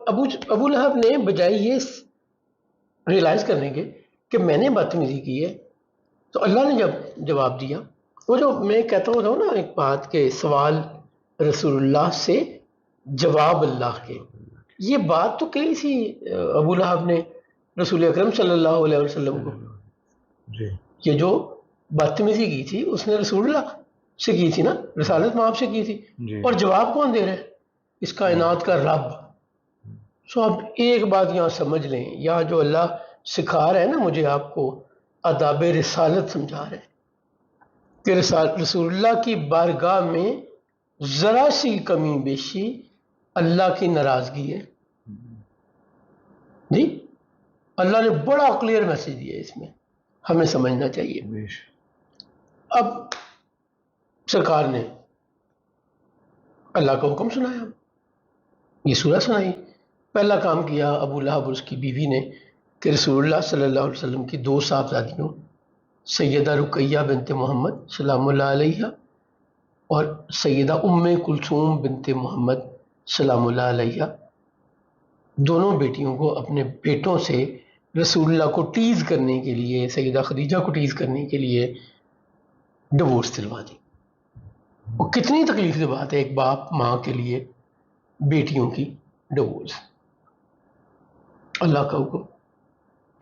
ابو لہب نے بجائے یہ ریئلائز کرنے کے کہ میں نے بدتمیزی کی ہے، تو اللہ نے جب جواب دیا، وہ جو میں کہتا ہوں نا ایک بات کہ سوال رسول اللہ سے جواب اللہ کے، یہ بات تو کہی تھی ابو لہب نے رسول اکرم صلی اللہ علیہ وسلم کو، جی یہ جو بدتمیزی کی تھی اس نے رسول اللہ سے کی تھی نا، رسالت مآب سے کی تھی، جی اور جواب کون دے رہا ہے؟ اس کائنات کا رب۔ سو اب ایک بات یہاں سمجھ لیں، یہاں جو اللہ سکھا رہا ہے نا مجھے آپ کو، آداب رسالت سمجھا رہا ہے کہ رسول اللہ کی بارگاہ میں ذرا سی کمی بیشی اللہ کی ناراضگی ہے جی۔ اللہ نے بڑا کلیئر میسج دیا ہے اس میں، ہمیں سمجھنا چاہیے۔ اب سرکار نے اللہ کا حکم سنایا، یہ سورہ سنائی، پہلا کام کیا ابو لہب اور اس کی بیوی نے کہ رسول اللہ صلی اللہ علیہ وسلم کی دو صاحبزادیوں سیدہ رقیہ بنت محمد سلام اللہ علیہ اور سیدہ ام کلثوم بنت محمد سلام اللہ علیہ، دونوں بیٹیوں کو اپنے بیٹوں سے رسول اللہ کو ٹیز کرنے کے لیے، سیدہ خدیجہ کو ٹیز کرنے کے لیے ڈیورس دلوا دی۔ وہ کتنی تکلیف کی بات ہے ایک باپ ماں کے لیے بیٹیوں کی ڈیورس۔ اللہ کا حکم،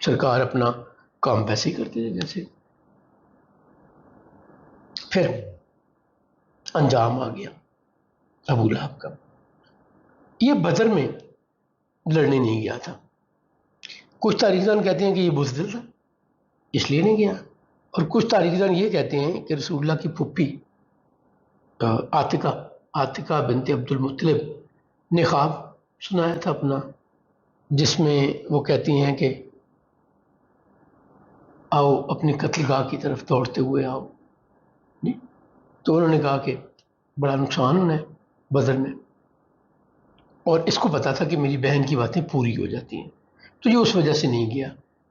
سرکار اپنا کام ویسے ہی کرتے تھے جیسے۔ پھر انجام آ گیا ابو لہب کا، یہ بدر میں لڑنے نہیں گیا تھا، کچھ تاریخدان کہتے ہیں کہ یہ بزدل تھا اس لیے نہیں گیا، اور کچھ تاریخدان یہ کہتے ہیں کہ رسول اللہ کی پھپھی عاتقہ بنت عبد المطلب نے خواب سنایا تھا اپنا، جس میں وہ کہتی ہیں کہ آؤ اپنی قتل گاہ کی طرف دوڑتے ہوئے آؤ، تو انہوں نے کہا کہ بڑا نقصان ہونا ہے بدر میں، اور اس کو پتا تھا کہ میری بہن کی باتیں پوری ہو جاتی ہیں، تو یہ اس وجہ سے نہیں گیا،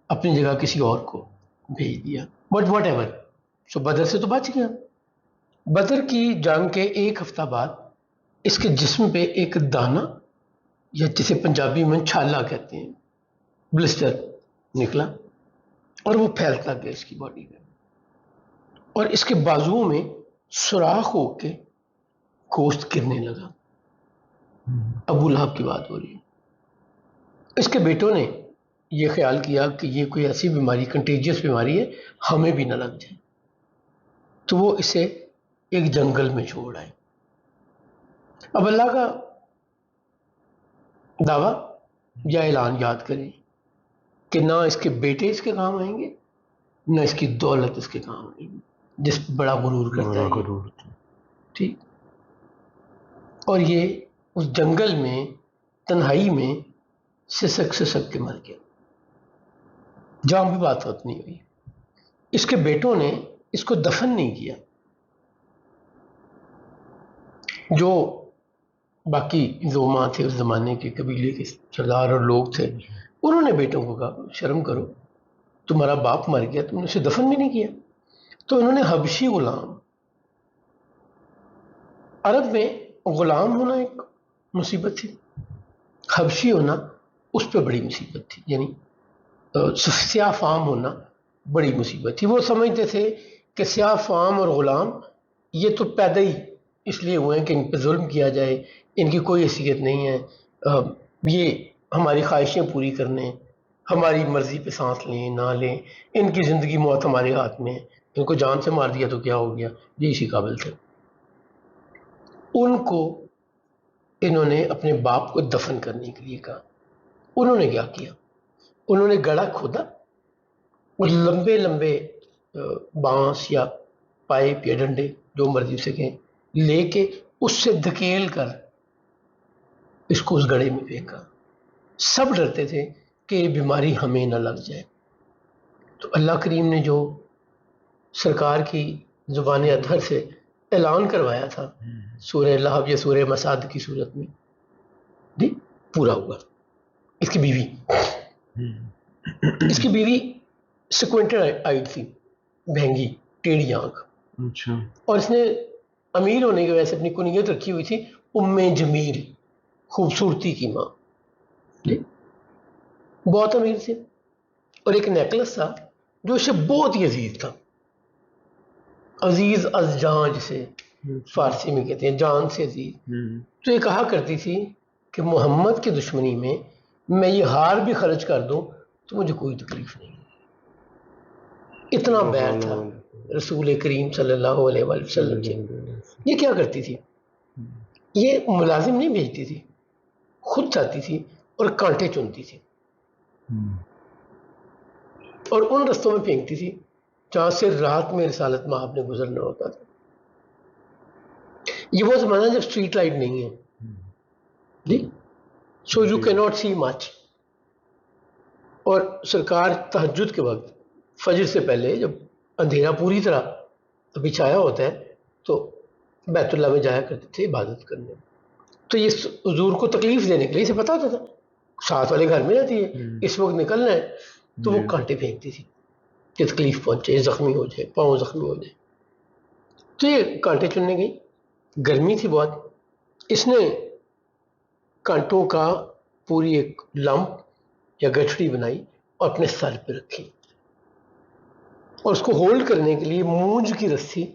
اپنی جگہ کسی اور کو بھیج دیا، بٹ واٹ ایور، سو بدر سے تو بچ گیا۔ بدر کی جنگ کے ایک ہفتہ بعد اس کے جسم پہ ایک دانہ، یا جسے پنجابی میں چھالا کہتے ہیں، بلسٹر نکلا، اور وہ پھیلتا گیا اس کی باڈی میں، اور اس کے بازوؤں میں سوراخ ہو کے گوشت گرنے لگا۔ ابو لہب کی بات ہو رہی ہے۔ اس کے بیٹوں نے یہ خیال کیا کہ یہ کوئی ایسی بیماری، کنٹیجیس بیماری ہے، ہمیں بھی نہ لگ جائے، تو وہ اسے ایک جنگل میں چھوڑ آئے۔ اب اللہ کا دعویٰ یا اعلان یاد کریں کہ نہ اس کے بیٹے اس کے کام آئیں گے، نہ اس کی دولت اس کے کام آئے گی، جس پہ بڑا غرور کرتا ہے، ٹھیک۔ اور یہ اس جنگل میں تنہائی میں سسک کے مر گیا، جہاں بھی بات نہیں ہوئی۔ اس کے بیٹوں نے اس کو دفن نہیں کیا، جو باقی زوما تھے اس زمانے کے قبیلے کے سردار اور لوگ تھے، انہوں نے بیٹوں کو کہا شرم کرو، تمہارا باپ مر گیا، تم نے اسے دفن بھی نہیں کیا۔ تو انہوں نے حبشی غلام، عرب میں غلام ہونا ایک مصیبت تھی، حبشی ہونا اس پہ بڑی مصیبت تھی، یعنی سیاہ فام ہونا بڑی مصیبت تھی۔ وہ سمجھتے تھے کہ سیاہ فام اور غلام یہ تو پیدا ہی اس لیے ہوئے ہیں کہ ان پہ ظلم کیا جائے، ان کی کوئی حیثیت نہیں ہے، یہ ہماری خواہشیں پوری کرنے، ہماری مرضی پہ سانس لیں نہ لیں، ان کی زندگی موت ہمارے ہاتھ میں ہے، ان کو جان سے مار دیا تو کیا ہو گیا، یہ اسی قابل تھے۔ ان کو انہوں نے اپنے باپ کو دفن کرنے کے لیے کہا۔ انہوں نے کیا کیا؟ انہوں نے گڑھا کھودا اور لمبے لمبے بانس یا پائپ یا ڈنڈے جو مرضی سے کہیں لے کے اس سے دھکیل کر اس کو اس گڑھے میں پھینکا۔ سب ڈرتے تھے کہ یہ بیماری ہمیں نہ لگ جائے، تو اللہ کریم نے جو سرکار کی زبان اطہر سے اعلان کروایا تھا سورہ لہب یا سورہ مساد کی صورت میں، جی پورا ہوا۔ اس کی بیوی سیکوینٹڈ آئی تھی، بہنگی ٹیڑھی آنکھ، اور اس نے امیر ہونے کی وجہ سے اپنی کنیت رکھی ہوئی تھی ام جمیل، خوبصورتی کی ماں۔ جی بہت امیر تھے، اور ایک نیکلس تھا جو اسے بہت ہی عزیز تھا، عزیز از جان جسے فارسی میں کہتے ہیں، جان سے عزیز. تو یہ کہا کرتی تھی کہ محمد کی دشمنی میں یہ ہار بھی خرچ کر دوں تو مجھے کوئی تکلیف نہیں. اتنا بیر تھا رسول کریم صلی اللہ علیہ وآلہ وسلم سے. یہ کیا کرتی تھی؟ یہ ملازم نہیں بھیجتی تھی، خود جاتی تھی اور کانٹے چنتی تھی اور ان رستوں میں پھینکتی تھی جہاں سے رات میں رسالت مآب نے گزرنا ہوتا تھا. یہ وہ زمانہ جب اسٹریٹ لائٹ نہیں ہے جی، سو یو کی ناٹ سی مچ. اور سرکار تہجد کے وقت فجر سے پہلے جب اندھیرا پوری طرح ابھی چھایا ہوتا ہے تو بیت اللہ میں جایا کرتے تھے عبادت کرنے. تو یہ حضور کو تکلیف دینے کے لیے اسے پتا ہوتا تھا ساتھ والے گھر میں رہتی ہے، اس وقت نکلنا ہے، تو وہ کانٹے پھینکتی تھی کہ تکلیف پہنچے، زخمی ہو جائے، پاؤں زخمی ہو جائے. تو یہ کانٹے چننے گئی، گرمی تھی بہت. اس نے کانٹوں کا پوری ایک لمپ یا گٹھڑی بنائی اور اپنے سر پہ رکھی، اور اس کو ہولڈ کرنے کے لیے مونج کی رسی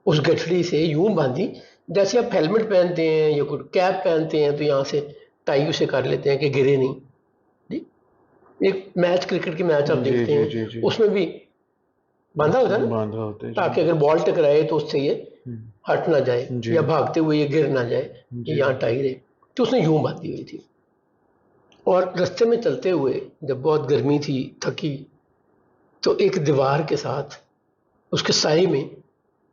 اس گٹھڑی سے یوں باندھی جیسے آپ ہیلمٹ پہنتے ہیں یا کوئی کیپ پہنتے ہیں تو یہاں سے ٹائی اسے کر لیتے ہیں کہ گرے نہیں. جی ایک میچ، کرکٹ کے میچ آپ دیکھتے ہیں اس میں بھی باندھا ہوتا ہے نا، تاکہ اگر بال ٹکرائے تو اس سے یہ ہٹ نہ جائے یا بھاگتے ہوئے یہ گر نہ جائے، یہاں ٹائی رہے. تو اس نے یوں باندھی ہوئی تھی، اور رستے میں چلتے ہوئے جب بہت گرمی تھی، تھکی، تو ایک دیوار کے ساتھ اس کے سائے میں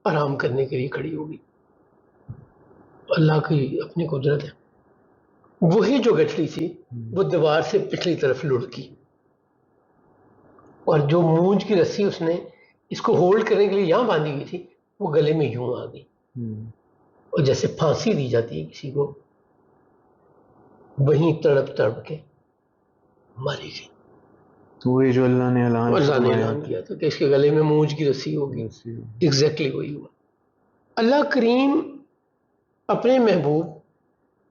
آرام کرنے کے لیے کھڑی ہوگی. اللہ کی اپنی قدرت ہے، وہی جو گٹھڑی تھی وہ دیوار سے پچھلی طرف لڑکی، اور جو مونج کی رسی اس نے اس کو ہولڈ کرنے کے لیے یہاں باندھی ہوئی تھی وہ گلے میں یوں آ گئی، اور جیسے پھانسی دی جاتی ہے کسی کو، وہیں تڑپ تڑپ کے ماری گئی. تو وہی جو اللہ نے اعلان کیا تھا کہ اس کے گلے میں مونج کی رسی ہوگی، ایگزیکٹلی وہی ہوا. اللہ کریم اپنے محبوب،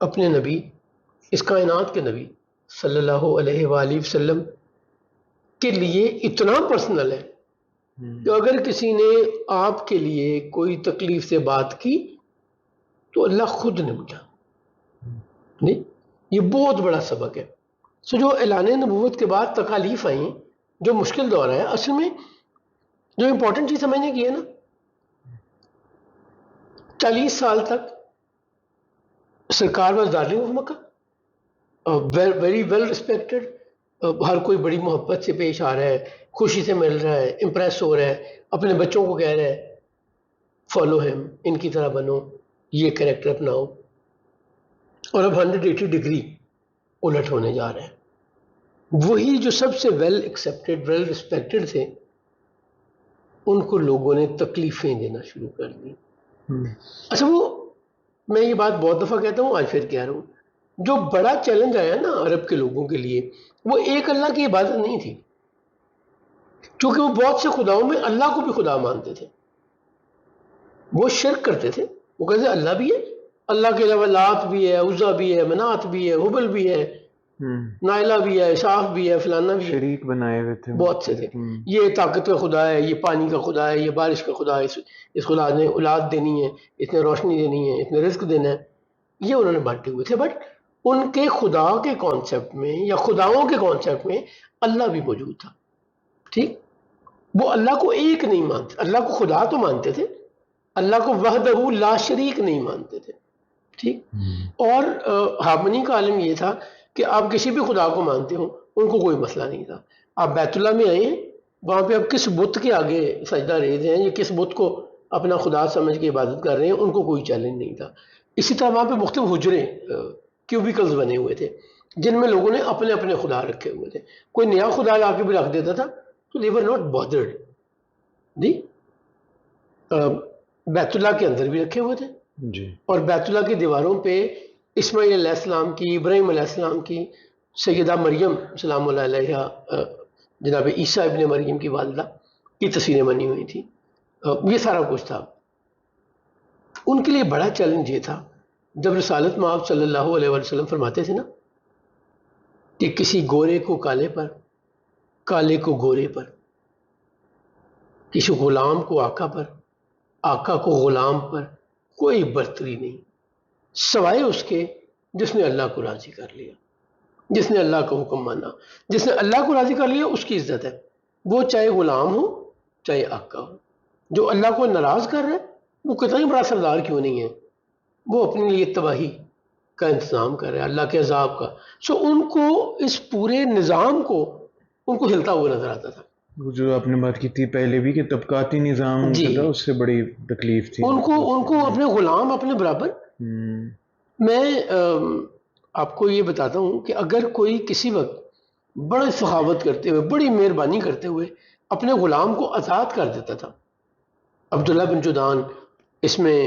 اپنے نبی، اس کائنات کے نبی صلی اللہ علیہ وآلہ وسلم کے لیے اتنا پرسنل ہے کہ اگر کسی نے آپ کے لیے کوئی تکلیف سے بات کی تو اللہ خود نمٹا. نہیں، یہ بہت بڑا سبق ہے. سو جو اعلان نبوت کے بعد تکالیف آئیں، جو مشکل دور ہے، اصل میں جو امپورٹنٹ چیز سمجھنے کی ہے نا، 40 سال تک سرکار was darling of Makkah, very well respected, ہر کوئی بڑی محبت سے پیش آ رہا ہے، خوشی سے مل رہا ہے، امپریس ہو رہا ہے، اپنے بچوں کو کہہ رہا ہے فالو ہم، ان کی طرح بنو، یہ کریکٹر اپناؤ. اور اب 180 ڈگری الٹ ہونے جا رہے ہیں. وہی جو سب سے ویل ایکسیپٹڈ، ویل ریسپیکٹڈ تھے، ان کو لوگوں نے تکلیفیں دینا شروع کر دی. اچھا، وہ میں یہ بات بہت دفعہ کہتا ہوں، آج پھر کہہ رہا ہوں، جو بڑا چیلنج آیا نا عرب کے لوگوں کے لیے، وہ ایک اللہ کی عبادت نہیں تھی، کیونکہ وہ بہت سے خداؤں میں اللہ کو بھی خدا مانتے تھے. وہ شرک کرتے تھے، وہ کہتے اللہ بھی ہے، اللہ کے علاوہ لات بھی ہے، عزا بھی ہے، منات بھی ہے، حبل بھی ہے، نائلہ بھی ہے، صاف بھی ہے، فلانا بھی ہے، شریک بنائے ہوئے تھے بہت سے تھے. یہ طاقت کا خدا ہے، یہ پانی کا خدا ہے، یہ بارش کا خدا ہے، اس خدا نے اولاد دینی ہے، اس نے روشنی دینی ہے، اس نے رزق دینا ہے. یہ انہوں نے بانٹے ہوئے تھے. بٹ ان کے خدا کے کانسیپٹ میں یا خداؤں کے کانسیپٹ میں اللہ بھی موجود تھا. ٹھیک، وہ اللہ کو ایک نہیں مانتے، اللہ کو خدا تو مانتے تھے، اللہ کو وحدہ لا شریک نہیں مانتے تھے. ٹھیک، اور ہارمنی کا عالم یہ تھا کہ آپ کسی بھی خدا کو مانتے ہو، ان کو کوئی مسئلہ نہیں تھا. آپ بیت اللہ میں آئے ہیں، وہاں پہ آپ کس بت کے آگے سجدہ ریز ہیں یا کس بت کو اپنا خدا سمجھ کے عبادت کر رہے ہیں، ان کو کوئی چیلنج نہیں تھا. اسی طرح وہاں پہ مختلف حجرے، کیوبیکلز بنے ہوئے تھے جن میں لوگوں نے اپنے اپنے خدا رکھے ہوئے تھے. کوئی نیا خدا لا کے بھی رکھ دیتا تھا تو they were not bothered. جی، بیت اللہ کے اندر بھی رکھے ہوئے تھے جی، اور بیت اللہ کی دیواروں پہ اسماعیل علیہ السلام کی، ابراہیم علیہ السلام کی، سیدہ مریم سلام اللہ علیہا، جناب عیسیٰ ابن مریم کی والدہ کی تصویریں بنی ہوئی تھی. یہ سارا کچھ تھا. ان کے لیے بڑا چیلنج یہ تھا جب رسالت مآب صلی اللہ علیہ وسلم فرماتے تھے نا کہ کسی گورے کو کالے پر، کالے کو گورے پر، کسی غلام کو آقا پر، آقا کو غلام پر کوئی برتری نہیں سوائے اس کے جس نے اللہ کو راضی کر لیا، جس نے اللہ کا حکم مانا، جس نے اللہ کو راضی کر لیا اس کی عزت ہے، وہ چاہے غلام ہو چاہے آقا ہو۔ جو اللہ کو ناراض کر رہا ہے وہ کتنا ہی بڑا سردار کیوں نہیں ہے، وہ اپنے لیے تباہی کا انتظام کر رہا ہے، اللہ کے عذاب کا۔ سو ان کو اس پورے نظام کو ان کو ہلتا ہوا نظر آتا تھا۔ وہ جو آپ نے بات کی تھی پہلے بھی کہ طبقاتی نظام جی، جو تھا اس سے بڑی تکلیف تھی ان کو اپنے غلام اپنے برابر۔ میں آپ کو یہ بتاتا ہوں کہ اگر کوئی کسی وقت بڑی سخاوت کرتے ہوئے، بڑی مہربانی کرتے ہوئے اپنے غلام کو آزاد کر دیتا تھا، عبداللہ بن جدعان اس میں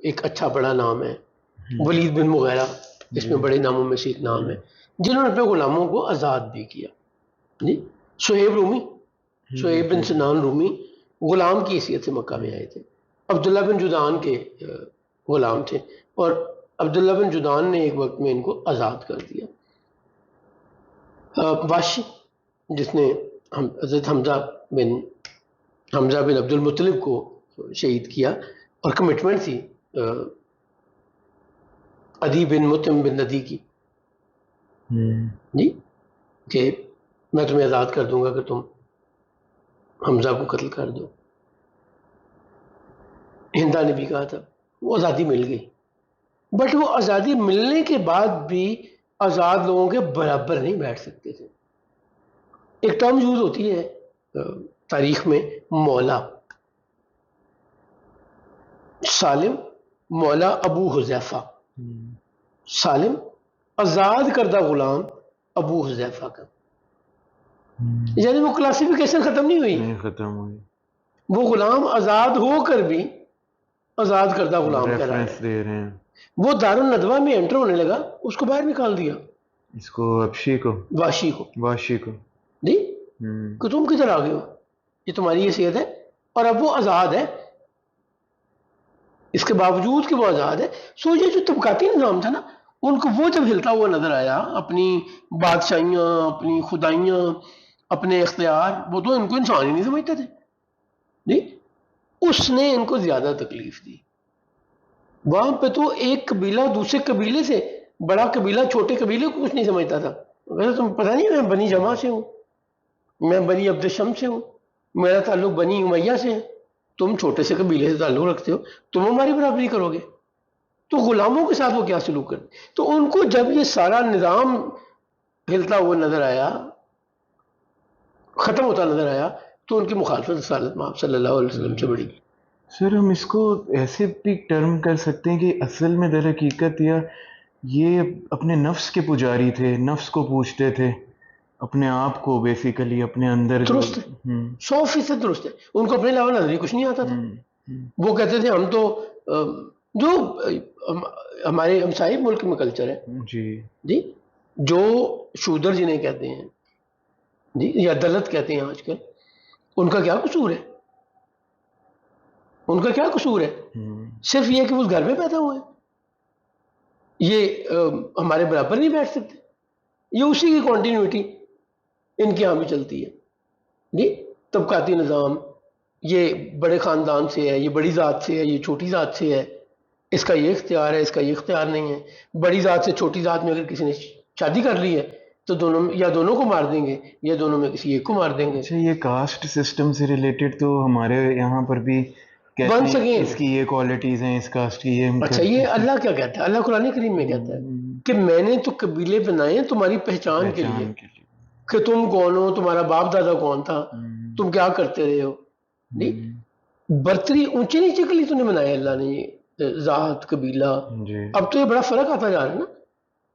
ایک اچھا بڑا نام ہے، ولید بن مغیرہ اس میں بڑے ناموں میں سے ایک نام ہے جنہوں نے اپنے غلاموں کو آزاد بھی کیا۔ جی، سہیب رومی، سہیب بن سنان رومی غلام کی حیثیت سے مکہ میں آئے تھے، عبداللہ بن جدعان کے غلام تھے، اور عبداللہ بن جدعان نے ایک وقت میں ان کو آزاد کر دیا۔ واشی جس نے حضرت حمزہ بن عبد المطلب کو شہید کیا، اور کمٹمنٹ تھی عدی بن مطعم بن ندی کی، جی، کہ میں تمہیں آزاد کر دوں گا کہ تم حمزہ کو قتل کر دو۔ ہندا نے بھی کہا تھا، وہ آزادی مل گئی، بٹ وہ آزادی ملنے کے بعد بھی آزاد لوگوں کے برابر نہیں بیٹھ سکتے تھے۔ ایک ٹرم یوز ہوتی ہے تاریخ میں، مولا، سالم مولا ابو حذیفہ، سالم آزاد کردہ غلام ابو حذیفہ کا، یعنی وہ کلاسیفیکیشن ختم نہیں ہوئی، ختم ہوئی، وہ غلام آزاد ہو کر بھی آزاد کردہ غلام کہلایا ریفرنس دے رہے ہیں۔ وہ دارالندوہ میں انٹر ہونے لگا، اس کو باہر نکال دیا، اس کو ابشی کو، واشی کو، واشی کو، جی، کہ تم کدھر آ گئے ہو، یہ تمہاری حیثیت ہے، اور اب وہ آزاد ہے، اس کے باوجود کہ وہ آزاد ہے۔ سو یہ جو طبقاتی نظام تھا نا، ان کو وہ جب ہلتا ہوا نظر آیا، اپنی بادشاہیاں، اپنی خدائیاں، اپنے اختیار، وہ تو ان کو انسان ہی نہیں سمجھتے تھے، جی، اس نے ان کو زیادہ تکلیف دی۔ وہاں پہ تو ایک قبیلہ دوسرے قبیلے سے، بڑا قبیلہ چھوٹے قبیلے کو کچھ نہیں سمجھتا تھا، ویسے تم پتہ نہیں میں بنی جمع سے ہوں، میں بنی عبد الشمس سے ہوں، میرا تعلق بنی امیہ سے ہے، تم چھوٹے سے قبیلے سے تعلق رکھتے ہو، تم ہماری برابری کرو گے، تو غلاموں کے ساتھ وہ کیا سلوک کرتے۔ تو ان کو جب یہ سارا نظام ہلتا ہوا نظر آیا، ختم ہوتا نظر آیا، تو ان کی مخالفت رسالت مآب صلی اللہ علیہ وسلم سے بڑی۔ سر ہم اس کو ایسے بھی ٹرم کر سکتے ہیں کہ اصل میں در حقیقت یہ اپنے نفس کے پجاری تھے، نفس کو پوچھتے تھے، اپنے آپ کو بیسیکلی اپنے اندر۔ درست ہے، 100% درست ہے، ان کو اپنے علاوہ نظر ہی کچھ نہیں آتا تھا۔ وہ کہتے تھے ہم تو جو ہمارے ہمسائے ملک میں کلچر ہے، جی، جو شودر جنہیں کہتے ہیں، جی، یا دلت کہتے ہیں آج کل، ان کا کیا قصور ہے؟ ان کا کیا قصور ہے؟ صرف یہ کہ وہ اس گھر میں پیدا ہوئے ہیں، یہ ہمارے برابر نہیں بیٹھ سکتے، یہ اسی کی کنٹینیوٹی ان کے یہاں بھی چلتی ہے، جی، طبقاتی نظام، یہ بڑے خاندان سے ہے، یہ بڑی ذات سے ہے، یہ چھوٹی ذات سے ہے، اس کا یہ اختیار ہے، اس کا یہ اختیار نہیں ہے، بڑی ذات سے چھوٹی ذات میں اگر کسی نے شادی کر لی ہے تو دونوں کو مار دیں گے، یا دونوں میں کسی ایک کو مار دیں گے۔ اچھا، یہ کاسٹ سسٹم سے ریلیٹڈ تو ہمارے یہاں پر بھی بن سکیں، اس کی یہ کوالٹیز ہیں، اس کاسٹ کی یہ۔ اچھا، یہ اللہ کیا کہتا ہے؟ اللہ قرآن کریم میں کہتا ہے کہ میں نے تو قبیلے بنائے ہیں تمہاری پہچان کے لیے، کہ تم کون ہو، تمہارا باپ دادا کون تھا، تم کیا کرتے رہے ہو، برتری اونچی نیچے کے لیے تو نہیں بنایا اللہ نے، یہ ذات قبیلہ۔ اب تو یہ بڑا فرق آتا جا رہا ہے نا،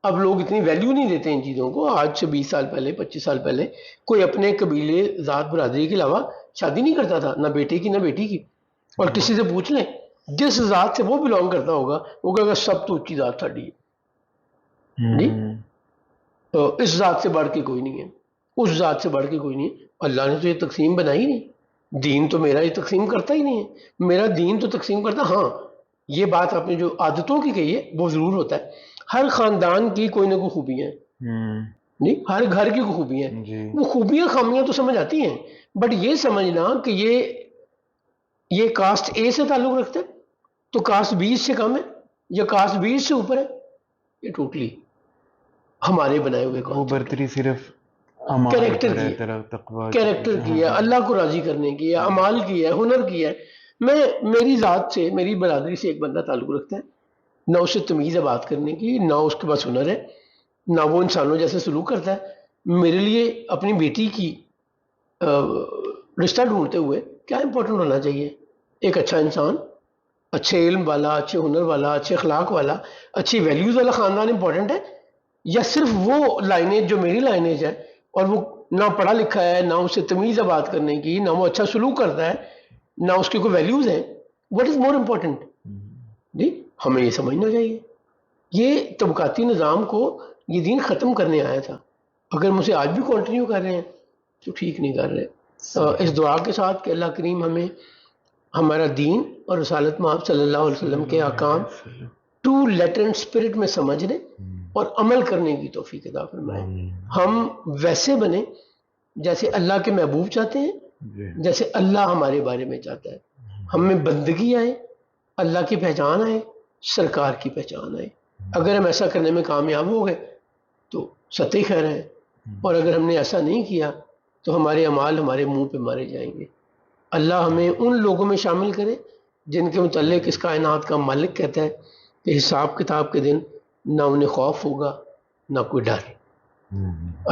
اب لوگ اتنی ویلیو نہیں دیتے ان چیزوں کو۔ آج سے 20 سال پہلے، 25 سال پہلے کوئی اپنے قبیلے، ذات، برادری کے علاوہ شادی نہیں کرتا تھا، نہ بیٹے کی نہ بیٹی کی۔ اور کسی سے پوچھ لیں جس ذات سے وہ بلونگ کرتا ہوگا، وہ کہے گا سب تو اونچی ذات تھا، جی، تو اس ذات سے بڑھ کے کوئی نہیں ہے، اس ذات سے بڑھ کے کوئی نہیں ہے۔ اللہ نے تو یہ تقسیم بنائی نہیں، دین تو میرا یہ تقسیم کرتا ہی نہیں ہے، میرا دین تو تقسیم کرتا۔ ہاں، یہ بات آپ نے جو عادتوں کی کہی ہے وہ ضرور ہوتا ہے، ہر خاندان کی کوئی نہ کوئی خوبیاں ہیں، نہیں، ہر گھر کی خوبیاں ہیں، جی وہ خوبیاں خامیاں تو سمجھ آتی ہیں، بٹ یہ سمجھنا کہ یہ کاسٹ اے سے تعلق رکھتا ہے تو کاسٹ بی سے کم ہے یا کاسٹ بی سے اوپر ہے، یہ ٹوٹلی ہمارے بنائے ہوئے وہ کانسیپٹ ہے۔ برتری صرف اعمال کیریکٹر پر کی ہے، ہے، تقوی کی کیریکٹر ہاں کی ہے، جی اللہ کو راضی کرنے کی ہے، اعمال کی ہے، ہنر کی ہے۔ میری ذات سے، میری برادری سے ایک بندہ تعلق رکھتا ہے، نہ اسے تمیز ہے بات کرنے کی، نہ اس کے پاس ہنر ہے، نہ وہ انسانوں جیسے سلوک کرتا ہے۔ میرے لیے اپنی بیٹی کی رشتہ ڈھونڈتے ہوئے کیا امپورٹنٹ ہونا چاہیے؟ ایک اچھا انسان، اچھے علم والا، اچھے ہنر والا، اچھے اخلاق والا، اچھی ویلیوز والا خاندان امپورٹنٹ ہے، یا صرف وہ لائنیج جو میری لائنیج ہے اور وہ نہ پڑھا لکھا ہے، نہ اسے تمیز ہے بات کرنے کی، نہ وہ اچھا سلوک کرتا ہے، نہ اس کی کوئی ویلیوز ہیں؟ What is more important? جی، ہمیں یہ سمجھنا چاہیے یہ طبقاتی نظام کو یہ دین ختم کرنے آیا تھا۔ اگر ہم اسے آج بھی کنٹینیو کر رہے ہیں تو ٹھیک نہیں کر رہے۔ اس دعا کے ساتھ کہ اللہ کریم ہمیں ہمارا دین اور رسالت مآب صلی اللہ علیہ وسلم کے احکام ٹرو لیٹر اینڈ اسپرٹ میں سمجھنے اور عمل کرنے کی توفیق عطا فرمائے۔ ہم ویسے بنیں جیسے اللہ کے محبوب چاہتے ہیں، جیسے اللہ ہمارے بارے میں چاہتا ہے۔ ہم میں بندگی آئے، اللہ کی پہچان آئے، سرکار کی پہچان آئے۔ اگر ہم ایسا کرنے میں کامیاب ہو گئے تو سطح خیر ہے، اور اگر ہم نے ایسا نہیں کیا تو ہمارے اعمال ہمارے منہ پہ مارے جائیں گے۔ اللہ ہمیں ان لوگوں میں شامل کرے جن کے متعلق اس کائنات کا مالک کہتا ہے کہ حساب کتاب کے دن نہ انہیں خوف ہوگا نہ کوئی ڈر۔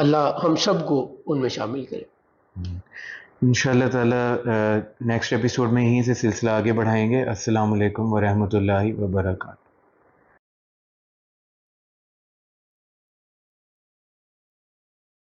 اللہ ہم سب کو ان میں شامل کرے۔ انشاءاللہ تعالی نیکسٹ ایپیسوڈ میں یہیں سے سلسلہ آگے بڑھائیں گے۔ السلام علیکم ورحمۃ اللہ وبرکاتہ۔